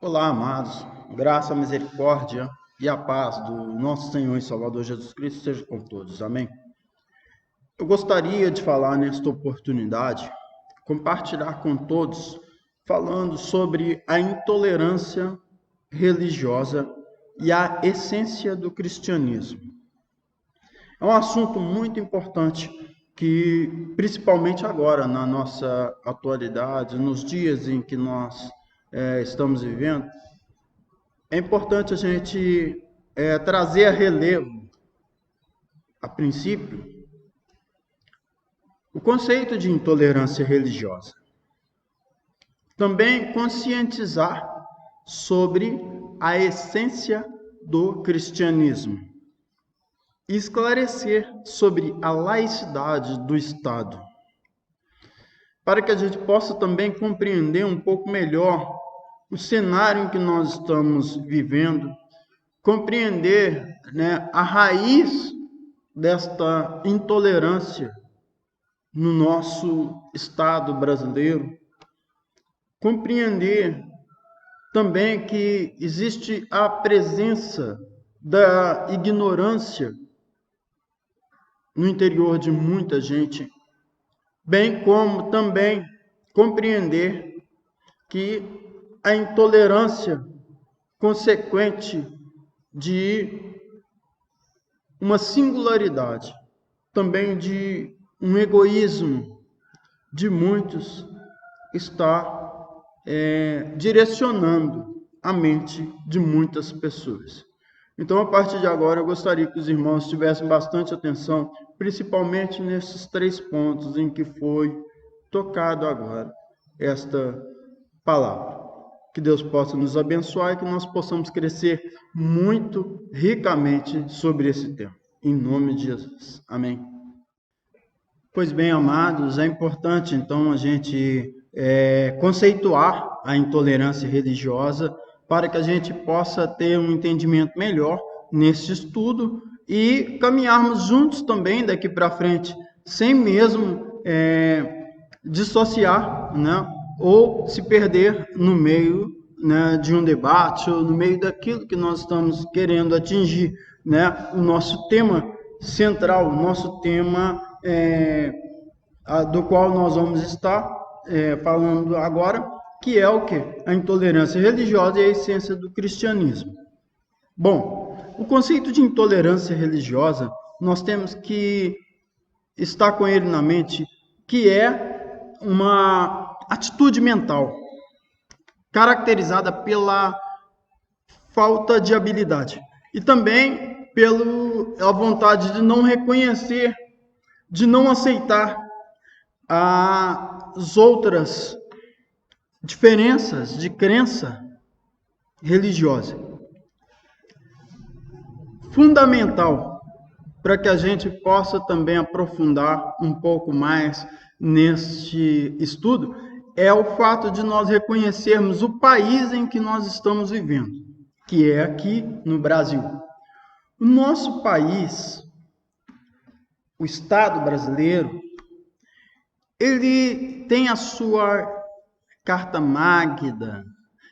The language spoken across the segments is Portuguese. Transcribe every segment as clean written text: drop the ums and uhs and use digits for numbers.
Olá, amados. Graça, misericórdia e a paz do nosso Senhor e Salvador Jesus Cristo seja com todos. Amém. Eu gostaria de falar nesta oportunidade, compartilhar com todos, falando sobre a intolerância religiosa e a essência do cristianismo. É um assunto muito importante que, principalmente agora, na nossa atualidade, nos dias em que nós estamos vivendo, é importante a gente trazer a relevo, a princípio, o conceito de intolerância religiosa. Também conscientizar sobre a essência do cristianismo. E esclarecer sobre a laicidade do Estado. Para que a gente possa também compreender um pouco melhor o cenário em que nós estamos vivendo, compreender, a raiz desta intolerância no nosso Estado brasileiro, compreender também que existe a presença da ignorância no interior de muita gente, bem como também compreender que a intolerância consequente de uma singularidade, também de um egoísmo de muitos, está direcionando a mente de muitas pessoas. Então, a partir de agora, eu gostaria que os irmãos tivessem bastante atenção, principalmente nesses 3 pontos em que foi tocado agora esta palavra. Que Deus possa nos abençoar e que nós possamos crescer muito ricamente sobre esse tema. Em nome de Jesus. Amém. Pois bem, amados, é importante, então, a gente conceituar a intolerância religiosa para que a gente possa ter um entendimento melhor nesse estudo e caminharmos juntos também daqui para frente, sem mesmo dissociar, ou se perder no meio, de um debate ou no meio daquilo que nós estamos querendo atingir, o nosso tema central, o nosso tema do qual nós vamos estar falando agora, que é o quê? A intolerância religiosa e a essência do cristianismo. Bom, o conceito de intolerância religiosa, nós temos que estar com ele na mente, que é uma atitude mental caracterizada pela falta de habilidade e também pela vontade de não reconhecer, de não aceitar as outras diferenças de crença religiosa. Fundamental para que a gente possa também aprofundar um pouco mais neste estudo é o fato de nós reconhecermos o país em que nós estamos vivendo, que é aqui no Brasil. O nosso país, o Estado brasileiro, ele tem a sua Carta Magna,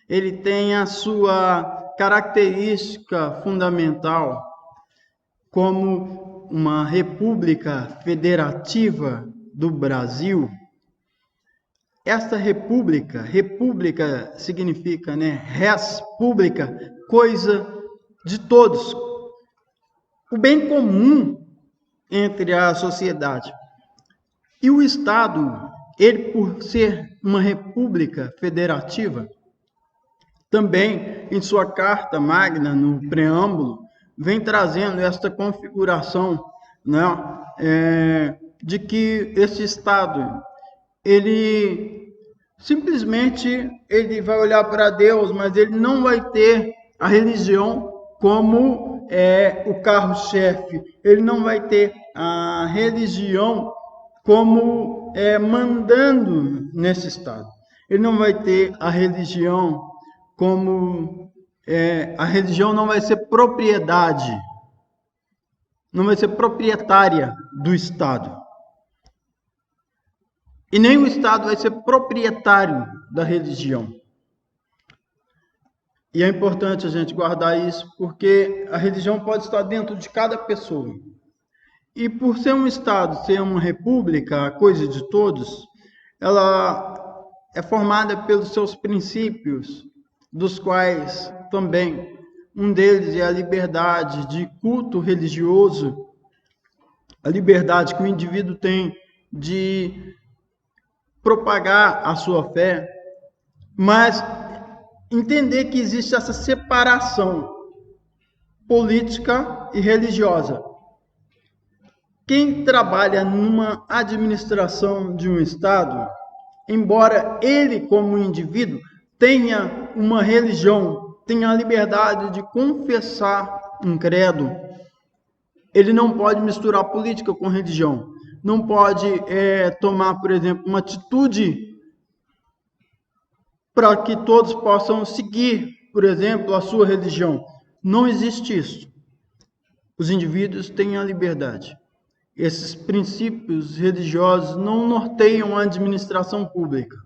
ele tem a sua característica fundamental como uma república federativa do Brasil. Esta república significa, res pública, coisa de todos, o bem comum entre a sociedade. E o Estado, ele por ser uma república federativa, também em sua Carta Magna, no preâmbulo, vem trazendo esta configuração, de que esse Estado, ele simplesmente ele vai olhar para Deus, mas ele não vai ter a religião como o carro-chefe, ele não vai ter a religião como mandando nesse Estado. Ele não vai ter a religião como... a religião não vai ser propriedade, não vai ser proprietária do Estado. E nem o Estado vai ser proprietário da religião. E é importante a gente guardar isso, porque a religião pode estar dentro de cada pessoa. E por ser um Estado, ser uma república, a coisa de todos, ela é formada pelos seus princípios, dos quais também um deles é a liberdade de culto religioso, a liberdade que o indivíduo tem de propagar a sua fé, mas entender que existe essa separação política e religiosa. Quem trabalha numa administração de um Estado, embora ele, como indivíduo, tenha uma religião, tenha a liberdade de confessar um credo, ele não pode misturar política com religião. Não pode tomar, por exemplo, uma atitude para que todos possam seguir, por exemplo, a sua religião. Não existe isso. Os indivíduos têm a liberdade. Esses princípios religiosos não norteiam a administração pública.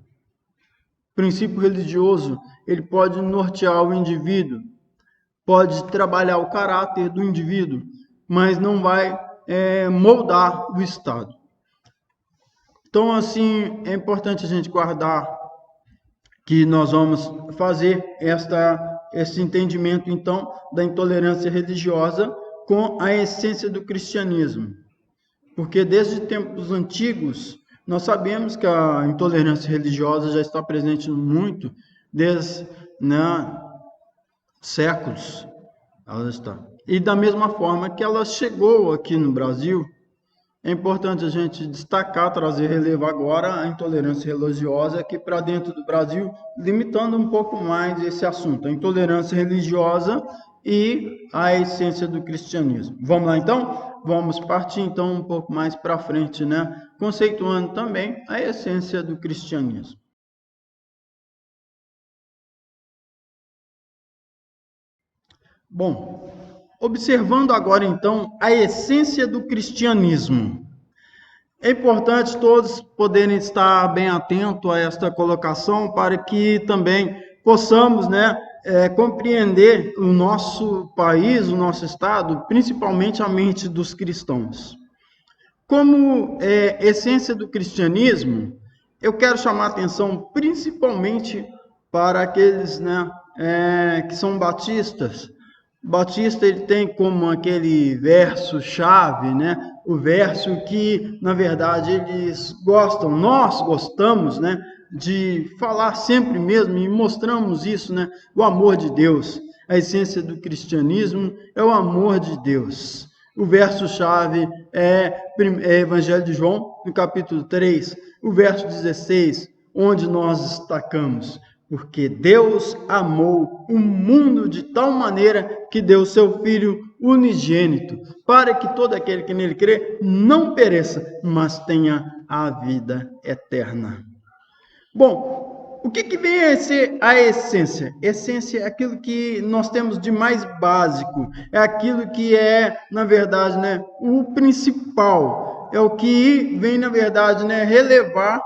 O princípio religioso, ele pode nortear o indivíduo, pode trabalhar o caráter do indivíduo, mas não vai moldar o Estado. Então, assim, é importante a gente guardar que nós vamos fazer esse entendimento, então, da intolerância religiosa com a essência do cristianismo. Porque desde tempos antigos, nós sabemos que a intolerância religiosa já está presente muito, desde séculos. Ela está. E da mesma forma que ela chegou aqui no Brasil, é importante a gente destacar, trazer relevo agora a intolerância religiosa aqui para dentro do Brasil, limitando um pouco mais esse assunto, a intolerância religiosa e a essência do cristianismo. Vamos lá então? Vamos partir então um pouco mais para frente, conceituando também a essência do cristianismo. Bom, observando agora, então, a essência do cristianismo. É importante todos poderem estar bem atentos a esta colocação para que também possamos, compreender o nosso país, o nosso Estado, principalmente a mente dos cristãos. Como essência do cristianismo, eu quero chamar a atenção principalmente para aqueles que são batistas. Batista, ele tem como aquele verso-chave, o verso que, na verdade, eles gostam, nós gostamos, de falar sempre mesmo, e mostramos isso, o amor de Deus. A essência do cristianismo é o amor de Deus. O verso-chave é Evangelho de João, no capítulo 3, o verso 16, onde nós destacamos: porque Deus amou o mundo de tal maneira que deu seu Filho unigênito, para que todo aquele que nele crê não pereça, mas tenha a vida eterna. Bom, o que vem a ser a essência? Essência é aquilo que nós temos de mais básico, é aquilo que é, na verdade, o principal, é o que vem, na verdade, relevar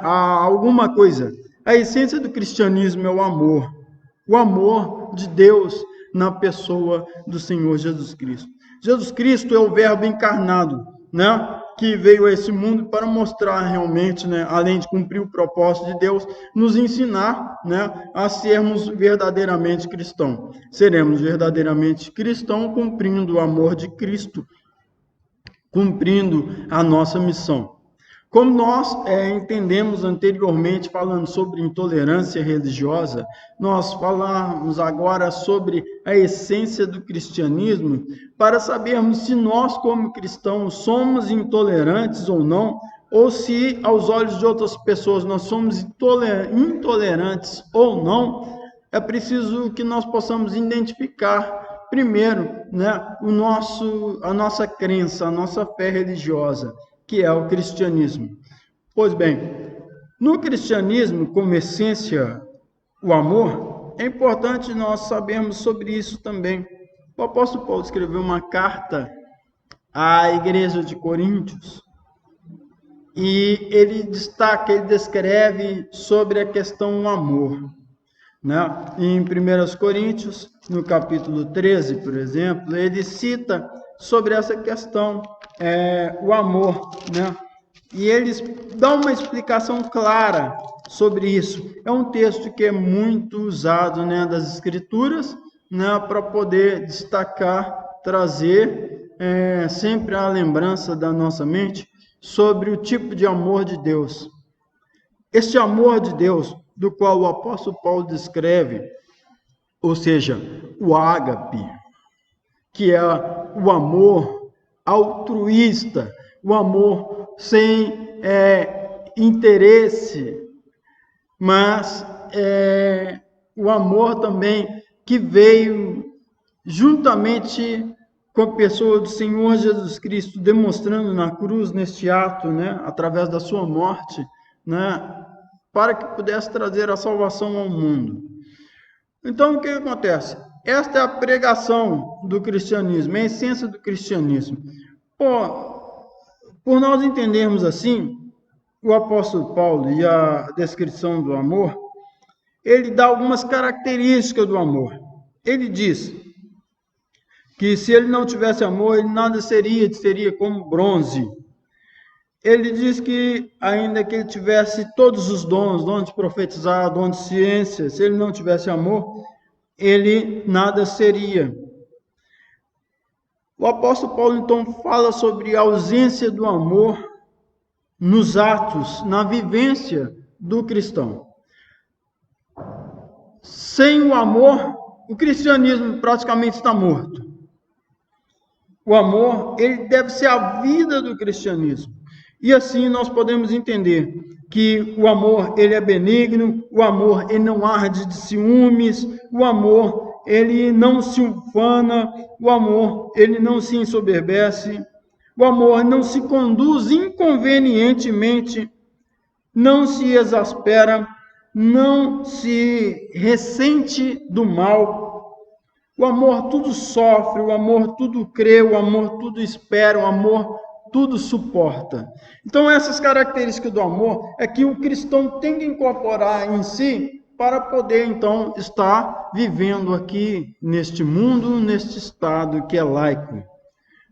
a alguma coisa. A essência do cristianismo é o amor de Deus na pessoa do Senhor Jesus Cristo. Jesus Cristo é o Verbo encarnado, que veio a esse mundo para mostrar realmente, além de cumprir o propósito de Deus, nos ensinar, a sermos verdadeiramente cristãos. Seremos verdadeiramente cristãos cumprindo o amor de Cristo, cumprindo a nossa missão. Como nós entendemos anteriormente, falando sobre intolerância religiosa, nós falamos agora sobre a essência do cristianismo, para sabermos se nós, como cristãos, somos intolerantes ou não, ou se, aos olhos de outras pessoas, nós somos intolerantes ou não. É preciso que nós possamos identificar, primeiro, a nossa crença, a nossa fé religiosa, que é o cristianismo. Pois bem, no cristianismo, como essência, o amor, é importante nós sabermos sobre isso também. O apóstolo Paulo escreveu uma carta à igreja de Coríntios, e ele descreve sobre a questão do amor. né? Em 1 Coríntios, no capítulo 13, por exemplo, ele cita sobre essa questão, o amor, né? E eles dão uma explicação clara sobre isso. É um texto que é muito usado, né, das Escrituras, né, para poder destacar, trazer sempre a lembrança da nossa mente sobre o tipo de amor de Deus. Este amor de Deus, do qual o apóstolo Paulo descreve, ou seja, o ágape, que é o amor altruísta, o amor sem interesse, mas o amor também que veio juntamente com a pessoa do Senhor Jesus Cristo, demonstrando na cruz, neste ato, né, através da sua morte, né, para que pudesse trazer a salvação ao mundo. Então, o que acontece? Esta é a pregação do cristianismo, é a essência do cristianismo. Por nós entendermos assim, o apóstolo Paulo e a descrição do amor, ele dá algumas características do amor. Ele diz que se ele não tivesse amor, ele nada seria como bronze. Ele diz que, ainda que ele tivesse todos os dons, dom de profetizar, dom de ciência, se ele não tivesse amor, ele nada seria. O apóstolo Paulo, então, fala sobre a ausência do amor nos atos, na vivência do cristão. Sem o amor, o cristianismo praticamente está morto. O amor, ele deve ser a vida do cristianismo. E assim nós podemos entender que o amor, ele é benigno, o amor, ele não arde de ciúmes, o amor, ele não se ufana, o amor, ele não se ensoberbece, o amor não se conduz inconvenientemente, não se exaspera, não se ressente do mal. O amor tudo sofre, o amor tudo crê, o amor tudo espera, o amor tudo suporta. Então, essas características do amor é que o cristão tem que incorporar em si para poder, então, estar vivendo aqui neste mundo, neste estado que é laico.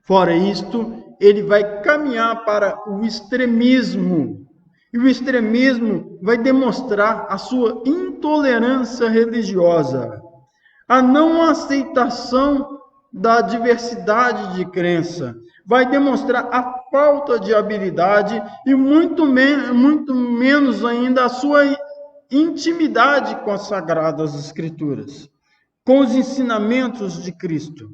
Fora isto, ele vai caminhar para o extremismo. E o extremismo vai demonstrar a sua intolerância religiosa, a não aceitação da diversidade de crença, vai demonstrar a falta de habilidade e muito menos ainda a sua intimidade com as Sagradas Escrituras, com os ensinamentos de Cristo.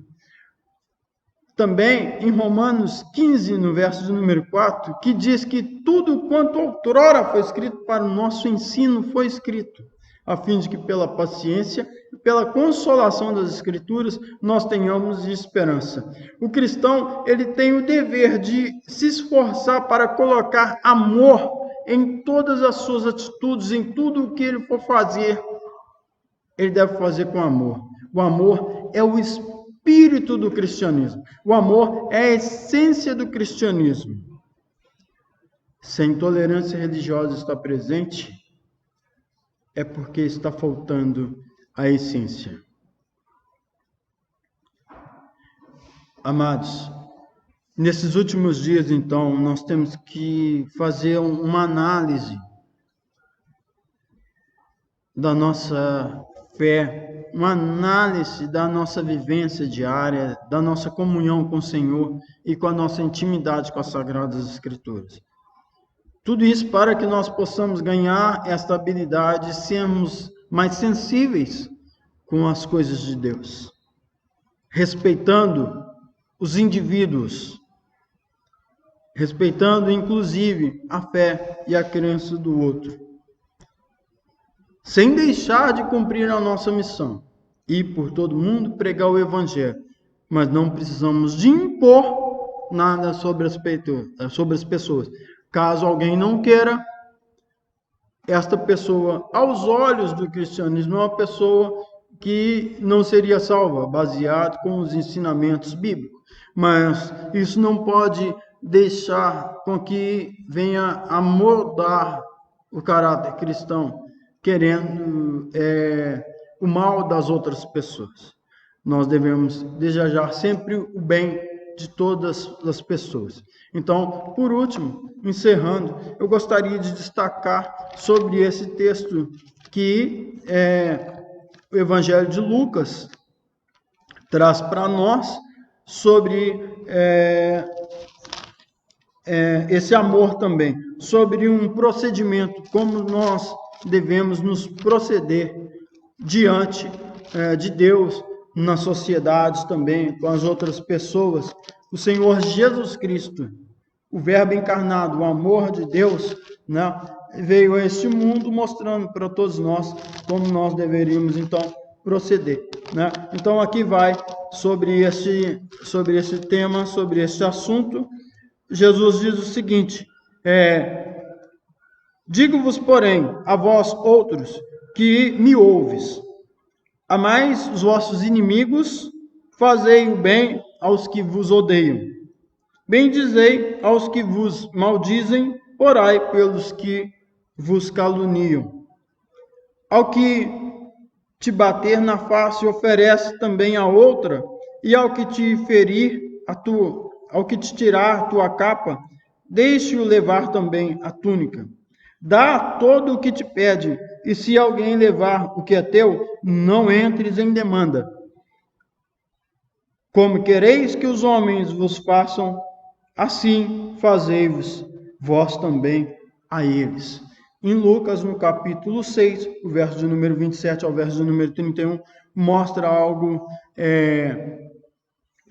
Também em Romanos 15, no verso de número 4, que diz que tudo quanto outrora foi escrito para o nosso ensino foi escrito, a fim de que pela paciência e pela consolação das Escrituras nós tenhamos esperança. O cristão, ele tem o dever de se esforçar para colocar amor em todas as suas atitudes, em tudo o que ele for fazer, ele deve fazer com amor. O amor é o espírito do cristianismo. O amor é a essência do cristianismo. Se a intolerância religiosa está presente, é porque está faltando a essência. Amados, nesses últimos dias, então, nós temos que fazer uma análise da nossa fé, uma análise da nossa vivência diária, da nossa comunhão com o Senhor e com a nossa intimidade com as Sagradas Escrituras. Tudo isso para que nós possamos ganhar esta habilidade e sermos mais sensíveis com as coisas de Deus, respeitando os indivíduos, respeitando inclusive a fé e a crença do outro, sem deixar de cumprir a nossa missão, ir por todo mundo pregar o Evangelho, mas não precisamos de impor nada sobre as pessoas. Caso alguém não queira, esta pessoa, aos olhos do cristianismo, é uma pessoa que não seria salva, baseado com os ensinamentos bíblicos. Mas isso não pode deixar com que venha a moldar o caráter cristão, querendo o mal das outras pessoas. Nós devemos desejar sempre o bem de todas as pessoas. Então, por último, encerrando, eu gostaria de destacar sobre esse texto que o Evangelho de Lucas traz para nós sobre esse amor também, sobre um procedimento, como nós devemos nos proceder diante de Deus, nas sociedades também, com as outras pessoas. O Senhor Jesus Cristo, o Verbo encarnado, o amor de Deus, né, veio a este mundo mostrando para todos nós como nós deveríamos, então, proceder. Né? Então, aqui vai sobre esse tema, sobre esse assunto. Jesus diz o seguinte: digo-vos, porém, a vós outros, que me ouves, amais os vossos inimigos, fazei o bem aos que vos odeiam, bendizei aos que vos maldizem, orai pelos que vos caluniam. Ao que te bater na face, oferece também a outra, e ao que te ferir ao que te tirar a tua capa, deixe-o levar também a túnica. Dá todo o que te pede, e se alguém levar o que é teu, não entres em demanda. Como quereis que os homens vos façam, assim fazei-vos vós também a eles. Em Lucas, no capítulo 6, o verso de número 27 ao verso de número 31, mostra algo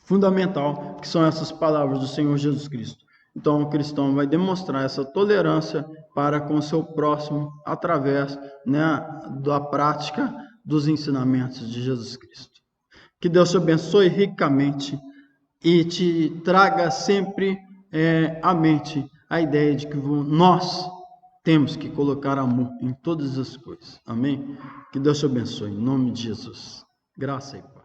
fundamental, que são essas palavras do Senhor Jesus Cristo. Então, o cristão vai demonstrar essa tolerância para com o seu próximo através, da prática dos ensinamentos de Jesus Cristo. Que Deus te abençoe ricamente e te traga sempre à mente a ideia de que nós temos que colocar amor em todas as coisas. Amém? Que Deus te abençoe, em nome de Jesus. Graça e paz.